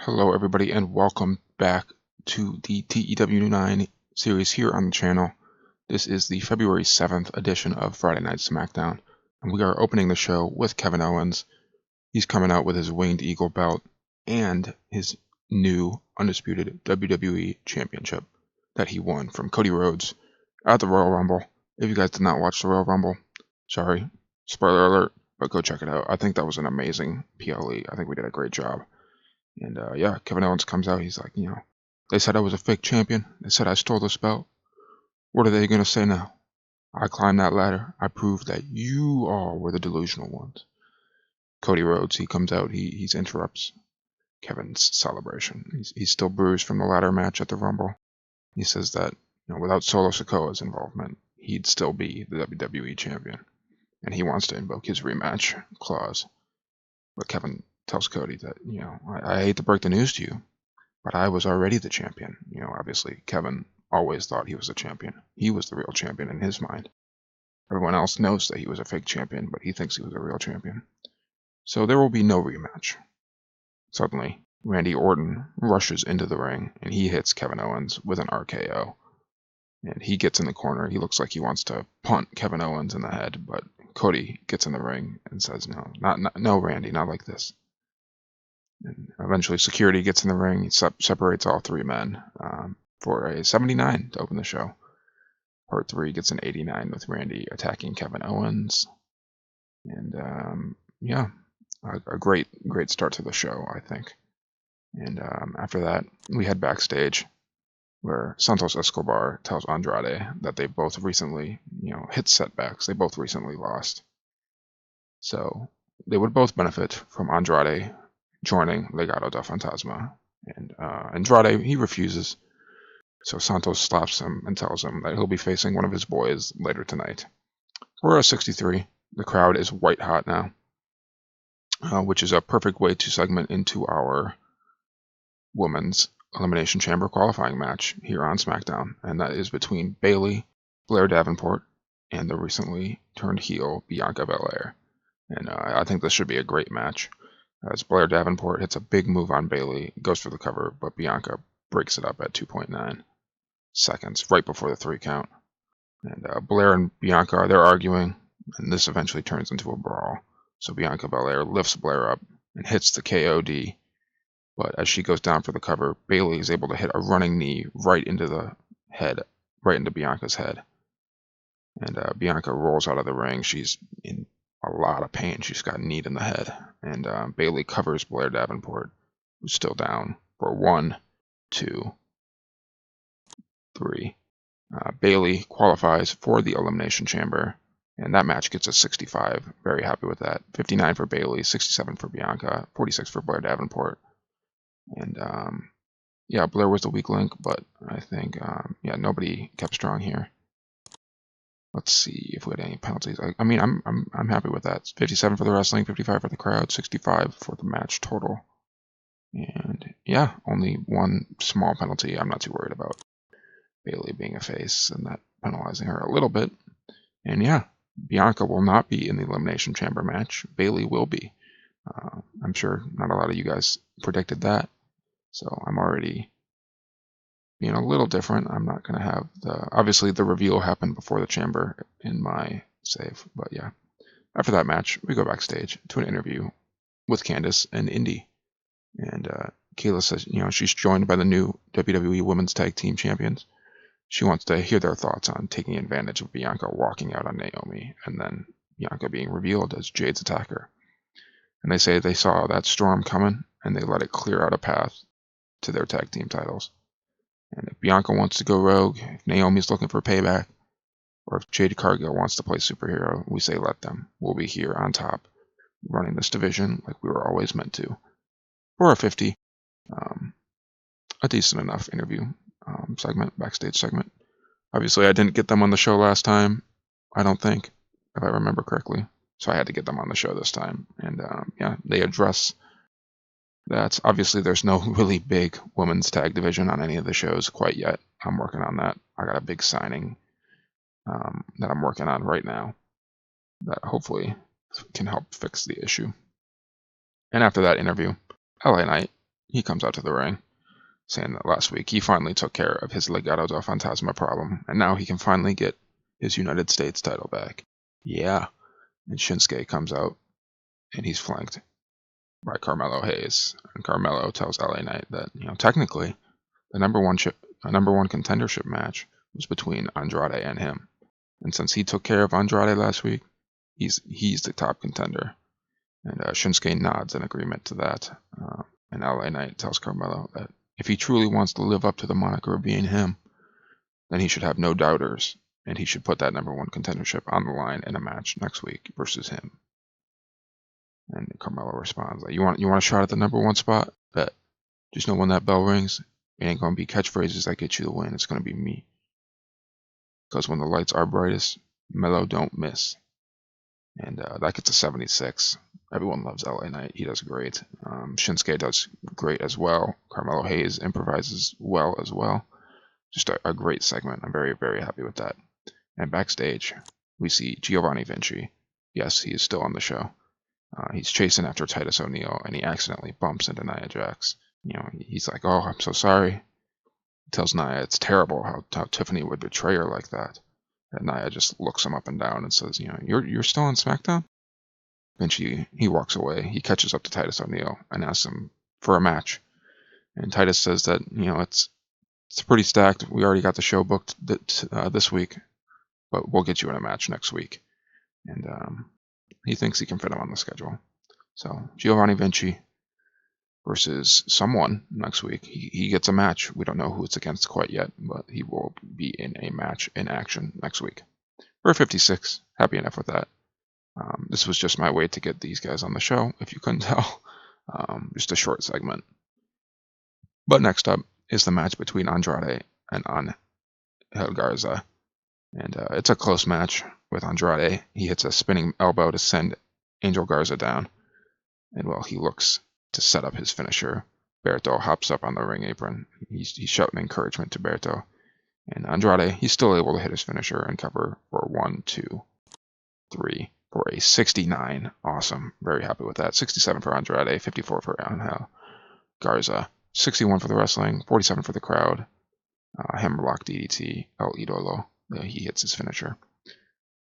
Hello everybody and welcome back to the TEW 9 series here on the channel. This is the February 7th edition of Friday Night SmackDown, and we are opening the show with Kevin Owens. He's coming out with his Winged Eagle belt and his new undisputed WWE Championship that he won from Cody Rhodes at the Royal Rumble. If you guys did not watch the Royal Rumble, sorry, spoiler alert, but go check it out. I think that was an amazing PLE. I think we did a great job. And yeah, Kevin Owens comes out. He's like, they said I was a fake champion. They said I stole this belt. What are they going to say now? I climbed that ladder. I proved that you all were the delusional ones. Cody Rhodes, he comes out. He interrupts Kevin's celebration. He's still bruised from the ladder match at the Rumble. He says that without Solo Sikoa's involvement, he'd still be the WWE champion. And he wants to invoke his rematch clause. But Kevin tells Cody that, I hate to break the news to you, but I was already the champion. Obviously, Kevin always thought he was the champion. He was the real champion in his mind. Everyone else knows that he was a fake champion, but he thinks he was a real champion. So there will be no rematch. Suddenly, Randy Orton rushes into the ring, and he hits Kevin Owens with an RKO. And he gets in the corner. He looks like he wants to punt Kevin Owens in the head, but Cody gets in the ring and says, no, Randy, not like this. And eventually security gets in the ring, separates all three men for a 79 to open the show. Part 3 gets an 89 with Randy attacking Kevin Owens. And yeah, a great start to the show, I think. And after that, we head backstage where Santos Escobar tells Andrade that they both recently, hit setbacks. They both recently lost. So they would both benefit from Andrade joining Legado del Fantasma. And Andrade, he refuses. So Santos slaps him and tells him that he'll be facing one of his boys later tonight. We're at 63. The crowd is white hot now, which is a perfect way to segment into our women's Elimination Chamber qualifying match here on SmackDown. And that is between Bayley, Blair Davenport, and the recently turned heel Bianca Belair. And I think this should be a great match, as Blair Davenport hits a big move on Bayley, goes for the cover, but Bianca breaks it up at 2.9 seconds, right before the 3 count. And Blair and Bianca, they're arguing, and this eventually turns into a brawl. So Bianca Belair lifts Blair up and hits the KOD, but as she goes down for the cover, Bayley is able to hit a running knee right into the head, right into Bianca's head. And Bianca rolls out of the ring. She's in a lot of pain. She's got kneed in the head. And Bayley covers Blair Davenport, who's still down, for 1, 2, 3. Bayley qualifies for the Elimination Chamber, and that match gets a 65. Very happy with that. 59 for Bayley, 67 for Bianca, 46 for Blair Davenport. And yeah, Blair was the weak link, but I think nobody kept strong here. Let's see if we had any penalties. I mean, I'm happy with that. 57 for the wrestling, 55 for the crowd, 65 for the match total. And yeah, only one small penalty. I'm not too worried about Bayley being a face and that penalizing her a little bit. And yeah, Bianca will not be in the Elimination Chamber match. Bayley will be. I'm sure not a lot of you guys predicted that. So I'm already being a little different. I'm not going to have obviously the reveal happened before the chamber in my save. But yeah, after that match, we go backstage to an interview with Candice and Indy. And Kayla says, she's joined by the new WWE Women's Tag Team Champions. She wants to hear their thoughts on taking advantage of Bianca walking out on Naomi and then Bianca being revealed as Jade's attacker. And they say they saw that storm coming and they let it clear out a path to their tag team titles. And if Bianca wants to go rogue, if Naomi's looking for payback, or if Jade Cargill wants to play superhero, we say let them. We'll be here on top, running this division like we were always meant to. For a 50, a decent enough interview segment, backstage segment. Obviously, I didn't get them on the show last time, I don't think, if I remember correctly. So I had to get them on the show this time. And yeah, they address that. Obviously, there's no really big women's tag division on any of the shows quite yet. I'm working on that. I got a big signing that I'm working on right now that hopefully can help fix the issue. And after that interview, LA Knight he comes out to the ring, saying that last week he finally took care of his Legado del Fantasma problem, and now he can finally get his United States title back. Yeah. And Shinsuke comes out, and he's flanked by Carmelo Hayes. And Carmelo tells LA Knight that, technically, the number one contendership match was between Andrade and him. And since he took care of Andrade last week, he's the top contender. And Shinsuke nods in agreement to that. And LA Knight tells Carmelo that if he truly wants to live up to the moniker of being him, then he should have no doubters, and he should put that number one contendership on the line in a match next week versus him. And Carmelo responds, like, you want a shot at the number one spot? Bet. Just know when that bell rings, it ain't going to be catchphrases that get you the win. It's going to be me. Because when the lights are brightest, Melo don't miss. And that gets a 76. Everyone loves LA Knight. He does great. Shinsuke does great as well. Carmelo Hayes improvises well as well. Just a great segment. I'm very, very happy with that. And backstage, we see Giovanni Vinci. Yes, he is still on the show. He's chasing after Titus O'Neil, and he accidentally bumps into Nia Jax. He's like, "Oh, I'm so sorry." He tells Nia it's terrible how Tiffany would betray her like that. And Nia just looks him up and down and says, "You're still on SmackDown?" Vinci, he walks away. He catches up to Titus O'Neil and asks him for a match. And Titus says that, it's pretty stacked. We already got the show booked this week, but we'll get you in a match next week. And he thinks he can fit him on the schedule. So Giovanni Vinci versus someone next week. He gets a match. We don't know who it's against quite yet, but he will be in a match in action next week. We're 56. Happy enough with that. This was just my way to get these guys on the show, if you couldn't tell. Just a short segment. But next up is the match between Andrade and Angel Garza. And it's a close match with Andrade. He hits a spinning elbow to send Angel Garza down. And while he looks to set up his finisher, Berto hops up on the ring apron. He's shouting encouragement to Berto. And Andrade, he's still able to hit his finisher and cover for 1, 2, 3 for a 69. Awesome. Very happy with that. 67 for Andrade, 54 for Angel Garza. 61 for the wrestling, 47 for the crowd. Hammerlock DDT, El Idolo. He hits his finisher.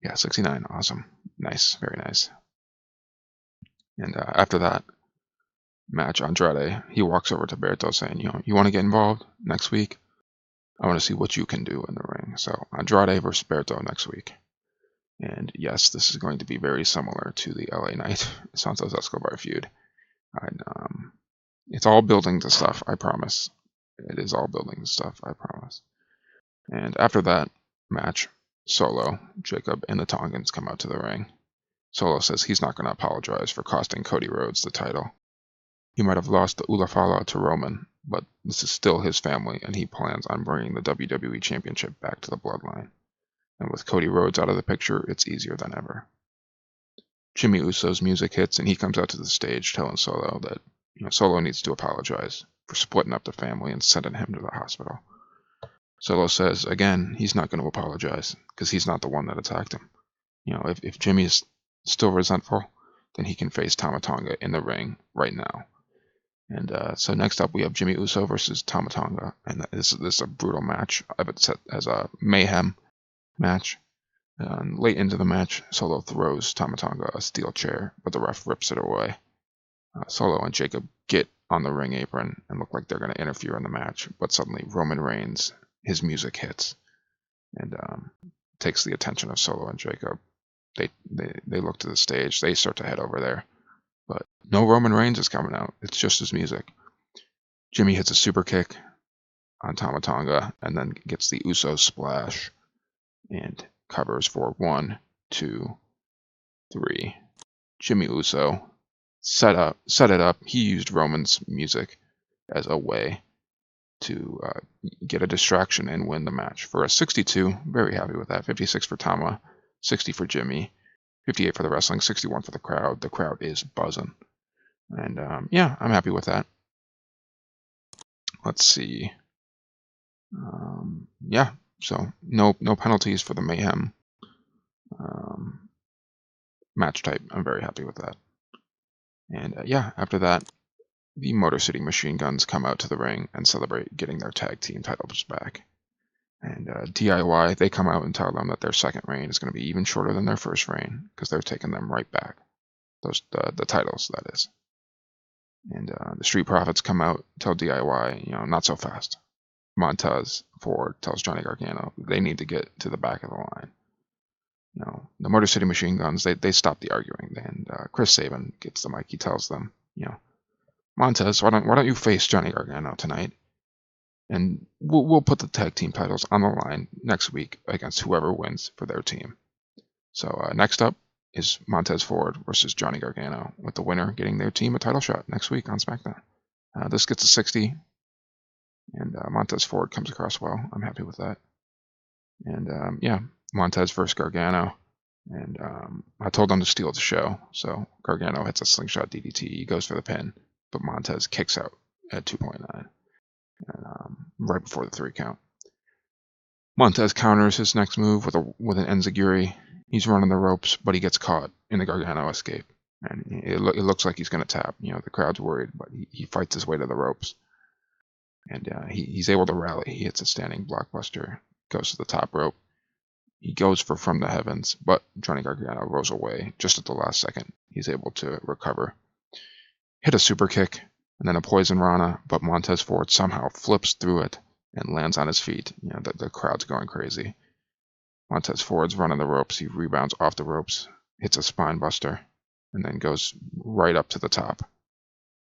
Yeah, 69. Awesome. Nice. Very nice. And after that match, Andrade, he walks over to Berto saying, you want to get involved next week? I want to see what you can do in the ring. So Andrade versus Berto next week. And yes, this is going to be very similar to the LA Knight Santos Escobar feud. It's all building to stuff, I promise. It is all building to stuff, I promise. And after that match, Solo, Jacob, and the Tongans come out to the ring. Solo says he's not going to apologize for costing Cody Rhodes the title. He might have lost the Ulafala to Roman, but this is still his family, and he plans on bringing the WWE Championship back to the bloodline. And with Cody Rhodes out of the picture, it's easier than ever. Jimmy Uso's music hits, and he comes out to the stage telling Solo that Solo needs to apologize for splitting up the family and sending him to the hospital. Solo says, again, he's not going to apologize because he's not the one that attacked him. If Jimmy is still resentful, then he can face Tama Tonga in the ring right now. And so next up, we have Jimmy Uso versus Tama Tonga, and this is a brutal match. I have it set as a mayhem match. And late into the match, Solo throws Tama Tonga a steel chair, but the ref rips it away. Solo and Jacob get on the ring apron and look like they're going to interfere in the match, but suddenly Roman Reigns, his music hits and takes the attention of Solo and Jacob. They look to the stage. They start to head over there, but no Roman Reigns is coming out. It's just his music. Jimmy hits a super kick on Tama Tonga and then gets the Uso splash and covers for 1, 2, 3. Jimmy Uso set it up. He used Roman's music as a way to get a distraction and win the match for a 62. Very happy with that. 56 for Tama, 60 for Jimmy, 58 for the wrestling, 61 for the crowd. The crowd is buzzing, and yeah, I'm happy with that. Let's see. Yeah, so no penalties for the mayhem match type. I'm very happy with that. And yeah, after that, the Motor City Machine Guns come out to the ring and celebrate getting their tag team titles back. And DIY, they come out and tell them that their second reign is going to be even shorter than their first reign because they're taking them right back. The titles, that is. And the Street Profits come out, tell DIY, not so fast. Montez Ford tells Johnny Gargano they need to get to the back of the line. The Motor City Machine Guns, they stop the arguing. And Chris Sabin gets the mic. He tells them, Montez, why don't you face Johnny Gargano tonight? And we'll put the tag team titles on the line next week against whoever wins for their team. So next up is Montez Ford versus Johnny Gargano, with the winner getting their team a title shot next week on SmackDown. This gets a 60, and Montez Ford comes across well. I'm happy with that. And Montez versus Gargano. And I told them to steal the show, so Gargano hits a slingshot DDT. He goes for the pin, but Montez kicks out at 2.9, and right before the 3 count. Montez counters his next move with an enziguri. He's running the ropes, but he gets caught in the Gargano escape, and it looks like he's going to tap. The crowd's worried, but he fights his way to the ropes, and he's able to rally. He hits a standing blockbuster, goes to the top rope. He goes for From the Heavens, but Johnny Gargano rolls away just at the last second. He's able to recover, hit a super kick, and then a poison rana, but Montez Ford somehow flips through it and lands on his feet. The crowd's going crazy. Montez Ford's running the ropes. He rebounds off the ropes, hits a spine buster, and then goes right up to the top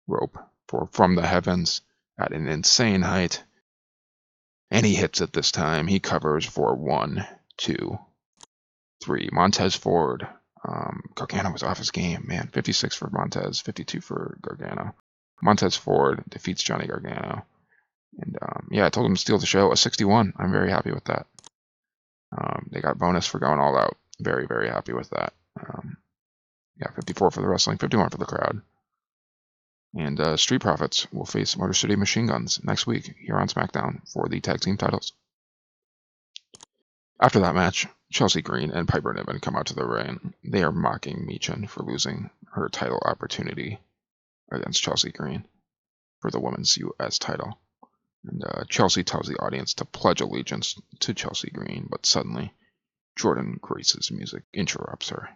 rope for From the Heavens at an insane height. And he hits it this time. He covers for 1, 2, 3. Montez Ford. Gargano was off his game, man. 56 for Montez, 52 for Gargano. Montez Ford defeats Johnny Gargano. And I told him to steal the show, a 61. I'm very happy with that. They got bonus for going all out. Very, very happy with that. 54 for the wrestling, 51 for the crowd. And Street Profits will face Motor City Machine Guns next week here on SmackDown for the tag team titles. After that match, Chelsea Green and Piper Niven come out to the ring. They are mocking Michin for losing her title opportunity against Chelsea Green for the women's U.S. title. And Chelsea tells the audience to pledge allegiance to Chelsea Green, but suddenly Jordynne Grace's music interrupts her.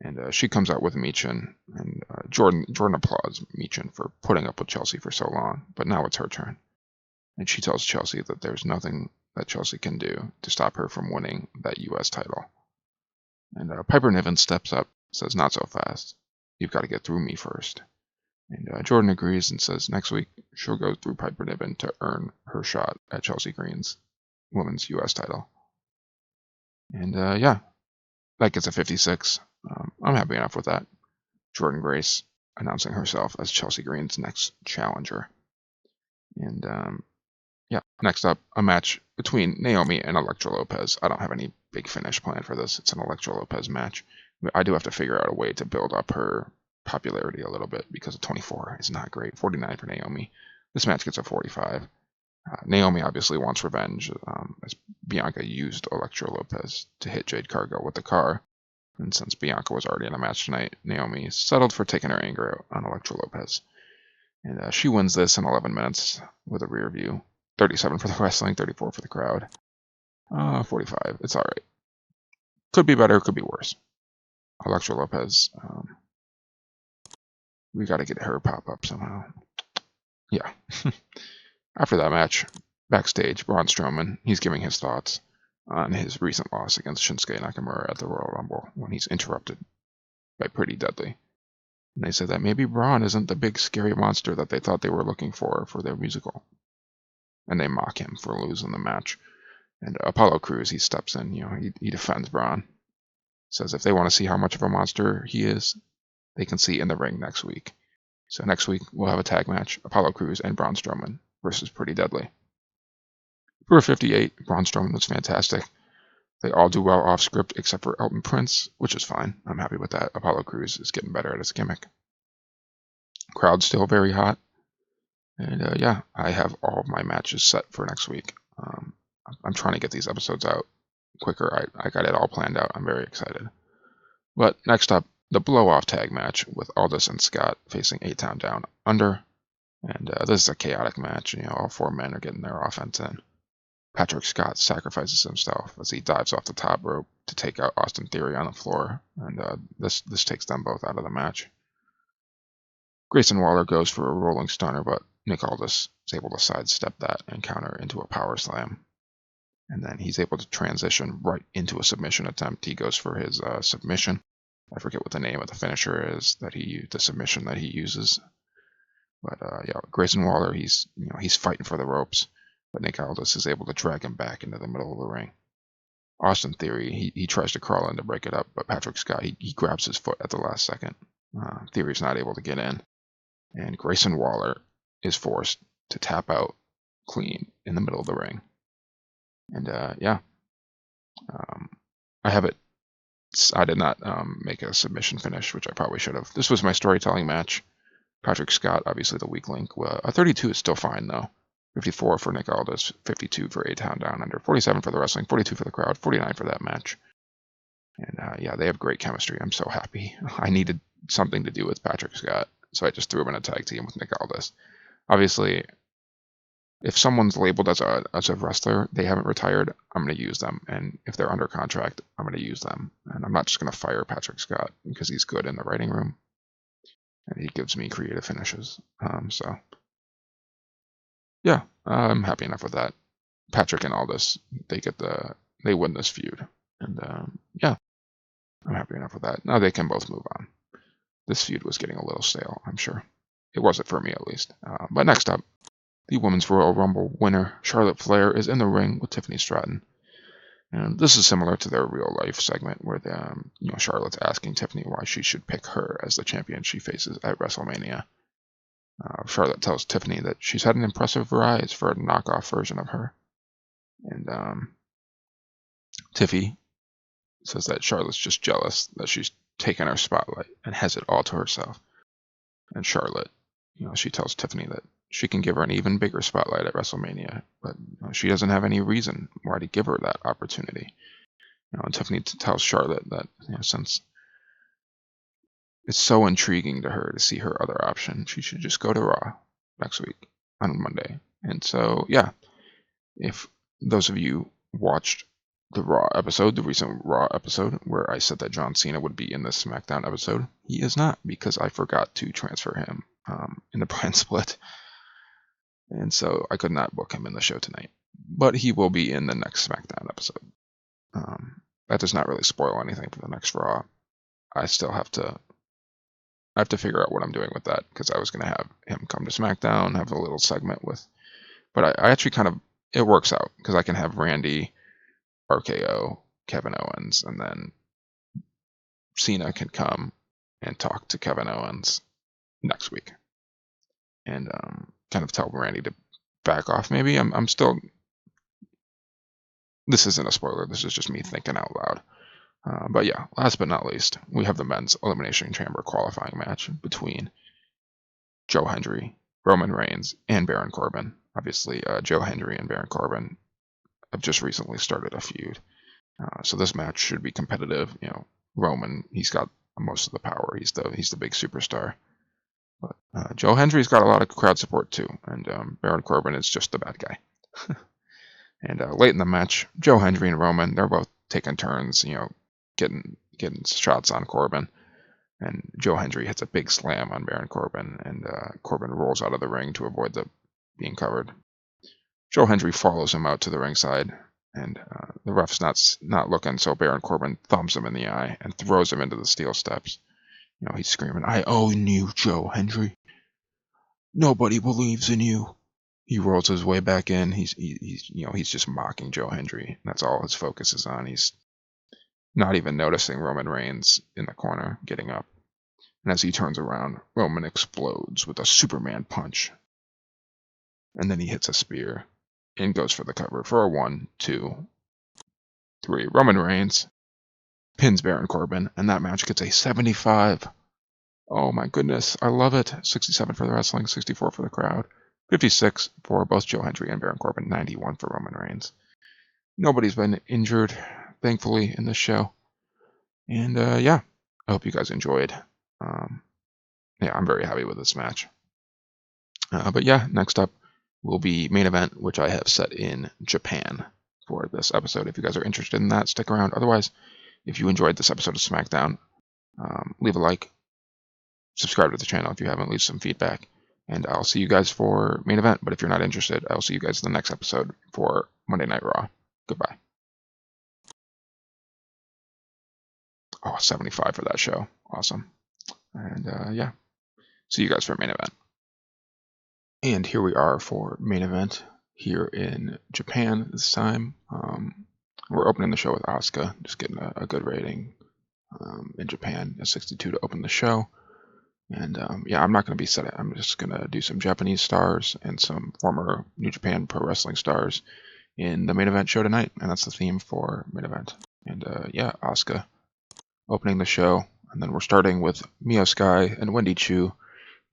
And she comes out with Michin, and Jordynne applauds Michin for putting up with Chelsea for so long, but now it's her turn. And she tells Chelsea that there's nothing that Chelsea can do to stop her from winning that U.S. title. And Piper Niven steps up, says, "Not so fast. You've got to get through me first." And Jordynne agrees and says next week she'll go through Piper Niven to earn her shot at Chelsea Green's women's U.S. title. And that gets a 56. I'm happy enough with that. Jordynne Grace announcing herself as Chelsea Green's next challenger. And next up, a match between Naomi and Elektra Lopez. I don't have any big finish planned for this. It's an Elektra Lopez match. I do have to figure out a way to build up her popularity a little bit because a 24 is not great. 49 for Naomi. This match gets a 45. Naomi obviously wants revenge, as Bianca used Elektra Lopez to hit Jade Cargill with the car. And since Bianca was already in a match tonight, Naomi settled for taking her anger out on Elektra Lopez. And she wins this in 11 minutes with a rear view. 37 for the wrestling, 34 for the crowd. 45. It's all right. Could be better, could be worse. Elektra Lopez. We got to get her pop up somehow. Yeah. After that match, backstage, Braun Strowman, he's giving his thoughts on his recent loss against Shinsuke Nakamura at the Royal Rumble when he's interrupted by Pretty Deadly. And they said that maybe Braun isn't the big scary monster that they thought they were looking for their musical. And they mock him for losing the match. And Apollo Crews, he steps in, he defends Braun. Says if they want to see how much of a monster he is, they can see in the ring next week. So next week, we'll have a tag match, Apollo Crews and Braun Strowman versus Pretty Deadly. For 58, Braun Strowman was fantastic. They all do well off script except for Elton Prince, which is fine. I'm happy with that. Apollo Crews is getting better at his gimmick. Crowd's still very hot. And I have all of my matches set for next week. I'm trying to get these episodes out quicker. I got it all planned out. I'm very excited. But next up, the blow-off tag match with Aldis and Scott facing A-Town Down Under And this is a chaotic match. All four men are getting their offense in. Patrick Scott sacrifices himself as he dives off the top rope to take out Austin Theory on the floor, and this takes them both out of the match. Grayson Waller goes for a rolling stunner, but Nick Aldis is able to sidestep that and counter into a power slam. And then he's able to transition right into a submission attempt. He goes for his submission. I forget what the name of the finisher is the submission that he uses. But yeah, Grayson Waller, he's fighting for the ropes, but Nick Aldis is able to drag him back into the middle of the ring. Austin Theory, he tries to crawl in to break it up, but Patrick Scott, he grabs his foot at the last second. Theory's not able to get in, and Grayson Waller is forced to tap out clean in the middle of the ring. And yeah, I have it. I did not make a submission finish, which I probably should have. This was my storytelling match. Patrick Scott, obviously the weak link. A 32 is still fine, though. 54 for Nick Aldis, 52 for A-Town Down Under, 47 for the wrestling, 42 for the crowd, 49 for that match. And yeah, they have great chemistry. I'm so happy. I needed something to do with Patrick Scott, so I just threw him in a tag team with Nick Aldis. Obviously, if someone's labeled as a wrestler, they haven't retired, I'm going to use them. And if they're under contract, I'm going to use them. And I'm not just going to fire Patrick Scott because he's good in the writing room. And he gives me creative finishes. So, yeah, I'm happy enough with that. Patrick and Aldis, they win this feud. And yeah, I'm happy enough with that. Now they can both move on. This feud was getting a little stale, I'm sure. It wasn't for me, at least. But next up, the Women's Royal Rumble winner, Charlotte Flair, is in the ring with Tiffany Stratton. And this is similar to their real life segment where Charlotte's asking Tiffany why she should pick her as the champion she faces at WrestleMania. Charlotte tells Tiffany that she's had an impressive rise for a knockoff version of her. And Tiffy says that Charlotte's just jealous that she's taken her spotlight and has it all to herself. And Charlotte, she tells Tiffany that she can give her an even bigger spotlight at WrestleMania, but she doesn't have any reason why to give her that opportunity. And Tiffany tells Charlotte that since it's so intriguing to her to see her other option, she should just go to Raw next week on Monday. And so, yeah, if those of you watched the recent Raw episode, where I said that John Cena would be in this SmackDown episode, he is not, because I forgot to transfer him in the brand split. And so I could not book him in the show tonight. But he will be in the next SmackDown episode. That does not really spoil anything for the next Raw. I have to figure out what I'm doing with that, because I was going to have him come to SmackDown, have a little segment with... But I actually it works out, because I can have Randy, RKO, Kevin Owens, and then Cena can come and talk to Kevin Owens next week. And kind of tell Randy to back off, maybe. I'm still... This isn't a spoiler, this is just me thinking out loud. But yeah, last but not least, we have the men's Elimination Chamber qualifying match between Joe Hendry, Roman Reigns, and Baron Corbin. Obviously, Joe Hendry and Baron Corbin have just recently started a feud. So this match should be competitive. Roman, he's got most of the power. He's the big superstar. But Joe Hendry's got a lot of crowd support too, and Baron Corbin is just the bad guy. And late in the match, Joe Hendry and Roman, they're both taking turns, getting shots on Corbin. And Joe Hendry hits a big slam on Baron Corbin, and Corbin rolls out of the ring to avoid being covered. Joe Hendry follows him out to the ringside, and the ref's not looking, so Baron Corbin thumbs him in the eye and throws him into the steel steps. He's screaming, "I own you, Joe Hendry. Nobody believes in you." He rolls his way back in. He's just mocking Joe Hendry. That's all his focus is on. He's not even noticing Roman Reigns in the corner getting up. And as he turns around, Roman explodes with a Superman punch. And then he hits a spear and goes for the cover for a 1, 2, 3. Roman Reigns pins Baron Corbin, and that match gets a 75. Oh my goodness, I love it. 67 for the wrestling, 64 for the crowd, 56 for both Joe Hendry and Baron Corbin, 91 for Roman Reigns. Nobody's been injured, thankfully, in this show. And yeah, I hope you guys enjoyed. Yeah, I'm very happy with this match. But yeah, next up will be main event, which I have set in Japan for this episode. If you guys are interested in that, stick around. Otherwise, if you enjoyed this episode of SmackDown, leave a like, subscribe to the channel if you haven't, leave some feedback, and I'll see you guys for main event. But if you're not interested, I'll see you guys in the next episode for Monday Night Raw. Goodbye. Oh, 75 for that show. Awesome. And yeah, see you guys for main event. And here we are for main event here in Japan this time. We're opening the show with Asuka, just getting a good rating in Japan, a 62 to open the show. And yeah, I'm not going to be set. I'm just going to do some Japanese stars and some former New Japan Pro Wrestling stars in the main event show tonight. And that's the theme for main event. And yeah, Asuka opening the show. And then we're starting with Mio Sky and Wendy Chu.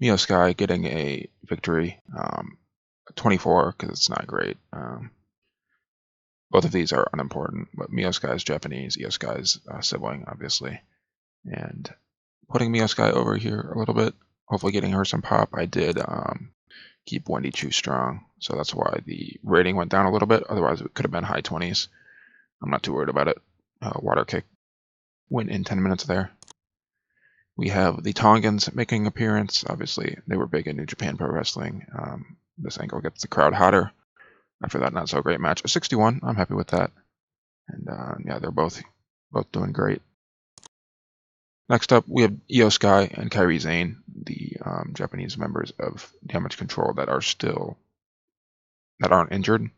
Mio Sky getting a victory, 24, because it's not great. Both of these are unimportant, but Mio Sky is Japanese, Io Sky's sibling, obviously. And putting Mio Sky over here a little bit, hopefully getting her some pop. I did keep Wendy Chu strong, so that's why the rating went down a little bit. Otherwise, it could have been high 20s. I'm not too worried about it. Water kick went in 10 minutes there. We have the Tongans making an appearance. Obviously, they were big in New Japan Pro Wrestling. This angle gets the crowd hotter. After that not so great match, a 61. I'm happy with that. And yeah, they're both doing great. Next up, we have Io Sky and Kairi Sane, the Japanese members of Damage Control that aren't injured,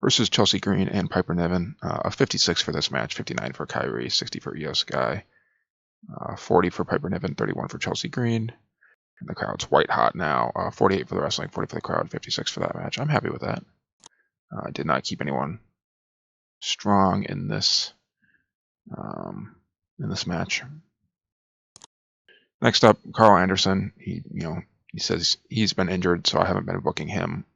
versus Chelsea Green and Piper Niven. A 56 for this match, 59 for Kairi, 60 for Io Sky, 40 for Piper Niven, 31 for Chelsea Green. And the crowd's white hot now. 48 for the wrestling, 40 for the crowd, 56 for that match. I'm happy with that. I did not keep anyone strong in this match. Next up, Carl Anderson. He says he's been injured, so I haven't been booking him.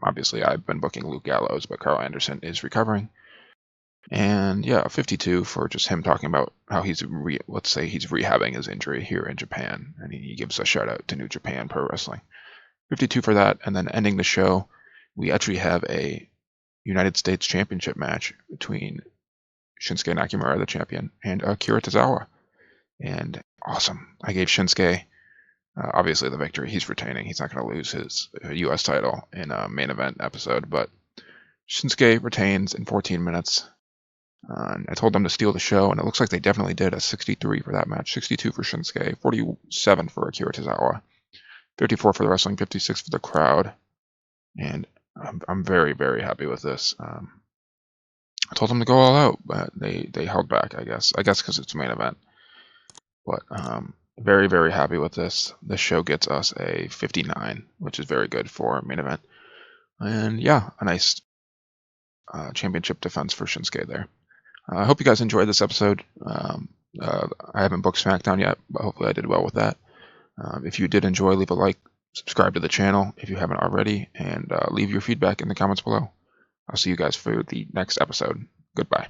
Obviously, I've been booking Luke Gallows, but Carl Anderson is recovering. And yeah, 52 for just him talking about how he's rehabbing his injury here in Japan, and he gives a shout out to New Japan Pro Wrestling. 52 for that, and then ending the show, we actually have a United States Championship match between Shinsuke Nakamura, the champion, and Akira Tozawa. And awesome. I gave Shinsuke, obviously, the victory. He's retaining. He's not going to lose his U.S. title in a main event episode, but Shinsuke retains in 14 minutes. I told them to steal the show, and it looks like they definitely did. A 63 for that match, 62 for Shinsuke, 47 for Akira Tozawa, 54 for the wrestling, 56 for the crowd. And I'm very, very happy with this. I told them to go all out, but they held back, I guess. I guess because it's a main event. But very, very happy with this. This show gets us a 59, which is very good for a main event. And yeah, a nice championship defense for Shinsuke there. I hope you guys enjoyed this episode. I haven't booked SmackDown yet, but hopefully I did well with that. If you did enjoy, leave a like, subscribe to the channel if you haven't already, and leave your feedback in the comments below. I'll see you guys for the next episode. Goodbye.